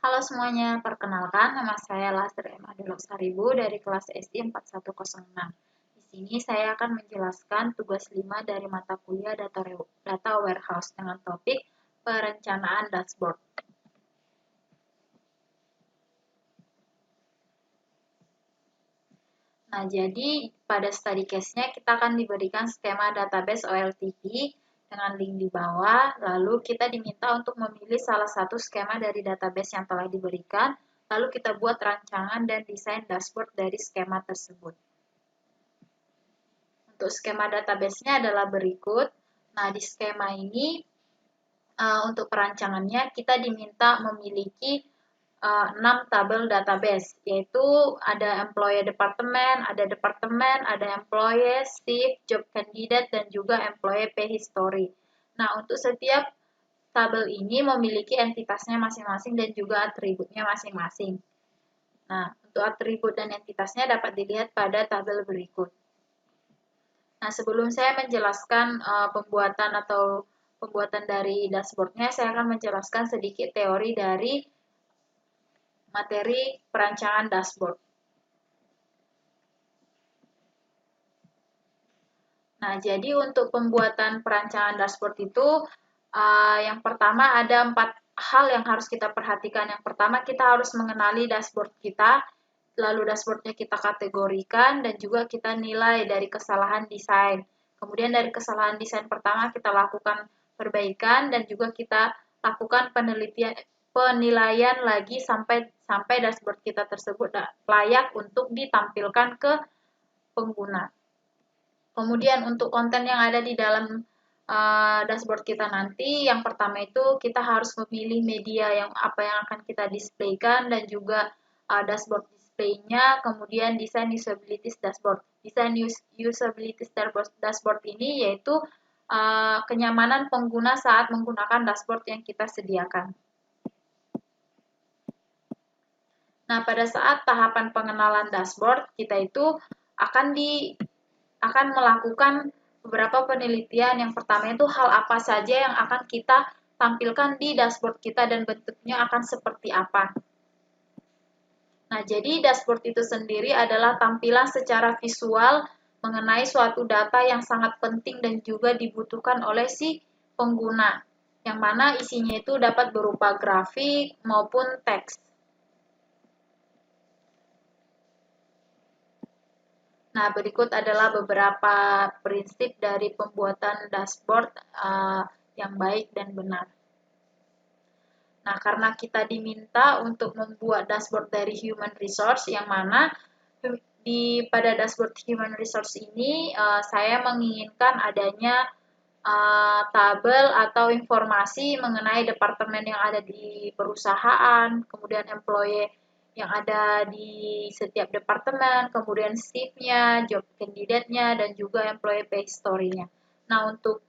Halo semuanya, perkenalkan nama saya Lasri Emma Saribu dari kelas SD 4106. Di sini saya akan menjelaskan tugas 5 dari mata kuliah Data Warehouse dengan topik perencanaan dashboard. Nah, jadi pada study case-nya kita akan diberikan skema database OLTP dengan link di bawah, lalu kita diminta untuk memilih salah satu skema dari database yang telah diberikan, lalu kita buat rancangan dan desain dashboard dari skema tersebut. Untuk skema database-nya adalah berikut. Nah, di skema ini untuk perancangannya kita diminta memiliki 6 tabel database, yaitu ada employee department, ada employee, shift, job candidate, dan juga employee pay history. Nah, untuk setiap tabel ini memiliki entitasnya masing-masing dan juga atributnya masing-masing. Nah, untuk atribut dan entitasnya dapat dilihat pada tabel berikut. Nah, sebelum saya menjelaskan pembuatan dari dashboardnya, saya akan menjelaskan sedikit teori dari materi perancangan dashboard. Nah, jadi untuk pembuatan perancangan dashboard itu, yang pertama ada 4 hal yang harus kita perhatikan. Yang pertama, kita harus mengenali dashboard kita, lalu dashboardnya kita kategorikan, dan juga kita nilai dari kesalahan desain. Kemudian dari kesalahan desain pertama kita lakukan perbaikan, dan juga kita lakukan penilaian lagi sampai dashboard kita tersebut layak untuk ditampilkan ke pengguna. Kemudian untuk konten yang ada di dalam dashboard kita nanti, yang pertama itu kita harus memilih media yang akan kita displaykan dan juga dashboard display-nya, kemudian desain usability dashboard. Desain usability dashboard ini yaitu kenyamanan pengguna saat menggunakan dashboard yang kita sediakan. Nah, pada saat tahapan pengenalan dashboard, kita itu akan melakukan beberapa penelitian. Yang pertama itu hal apa saja yang akan kita tampilkan di dashboard kita dan bentuknya akan seperti apa. Nah, jadi dashboard itu sendiri adalah tampilan secara visual mengenai suatu data yang sangat penting dan juga dibutuhkan oleh si pengguna, yang mana isinya itu dapat berupa grafik maupun teks. Nah, berikut adalah beberapa prinsip dari pembuatan dashboard yang baik dan benar. Nah, karena kita diminta untuk membuat dashboard dari human resource, yang mana pada dashboard human resource ini saya menginginkan adanya tabel atau informasi mengenai departemen yang ada di perusahaan, kemudian employee yang ada di setiap departemen, kemudian shift-nya, job candidate-nya, dan juga employee pay history-nya. Nah, untuk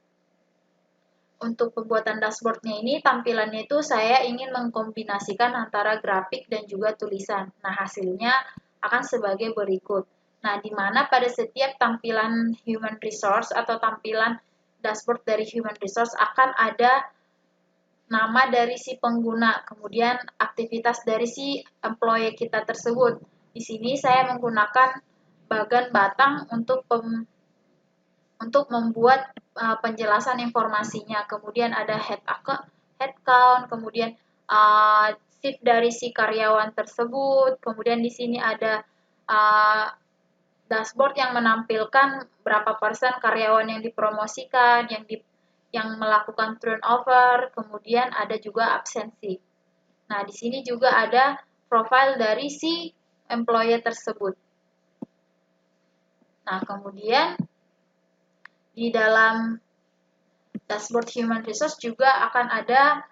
pembuatan dashboard-nya ini, tampilannya itu saya ingin mengkombinasikan antara grafik dan juga tulisan. Nah, hasilnya akan sebagai berikut. Nah, di mana pada setiap tampilan human resource atau tampilan dashboard dari human resource akan ada nama dari si pengguna, kemudian aktivitas dari si employee kita tersebut. Di sini saya menggunakan bagan batang untuk membuat penjelasan informasinya. Kemudian ada head count, kemudian shift dari si karyawan tersebut. Kemudian di sini ada dashboard yang menampilkan berapa persen karyawan yang dipromosikan, yang melakukan turnover, kemudian ada juga absensi. Nah, di sini juga ada profil dari si employee tersebut. Nah, kemudian di dalam dashboard human resource juga akan ada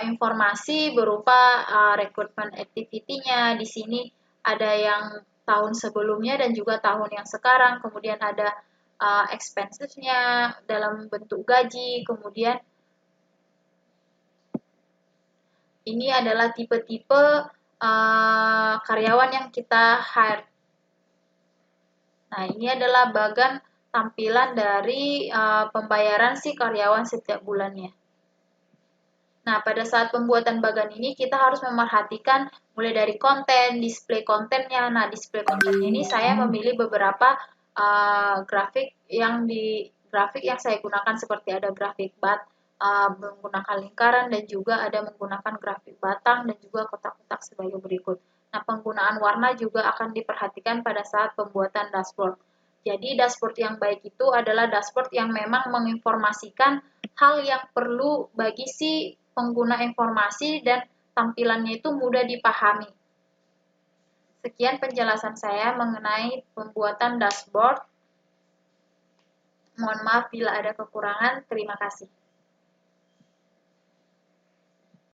informasi berupa recruitment activity-nya. Di sini ada yang tahun sebelumnya dan juga tahun yang sekarang. Kemudian ada expenses-nya dalam bentuk gaji. Kemudian ini adalah tipe-tipe karyawan yang kita hire. Nah, ini adalah bagan tampilan dari pembayaran si karyawan setiap bulannya. Nah, pada saat pembuatan bagan ini kita harus memperhatikan mulai dari konten, display kontennya. Nah, display kontennya ini saya memilih beberapa grafik yang saya gunakan seperti ada grafik menggunakan lingkaran dan juga ada menggunakan grafik batang dan juga kotak-kotak sebagai berikut. Nah, penggunaan warna juga akan diperhatikan pada saat pembuatan dashboard. Jadi, dashboard yang baik itu adalah dashboard yang memang menginformasikan hal yang perlu bagi si pengguna informasi dan tampilannya itu mudah dipahami. Sekian penjelasan saya mengenai pembuatan dashboard. Mohon maaf bila ada kekurangan. Terima kasih.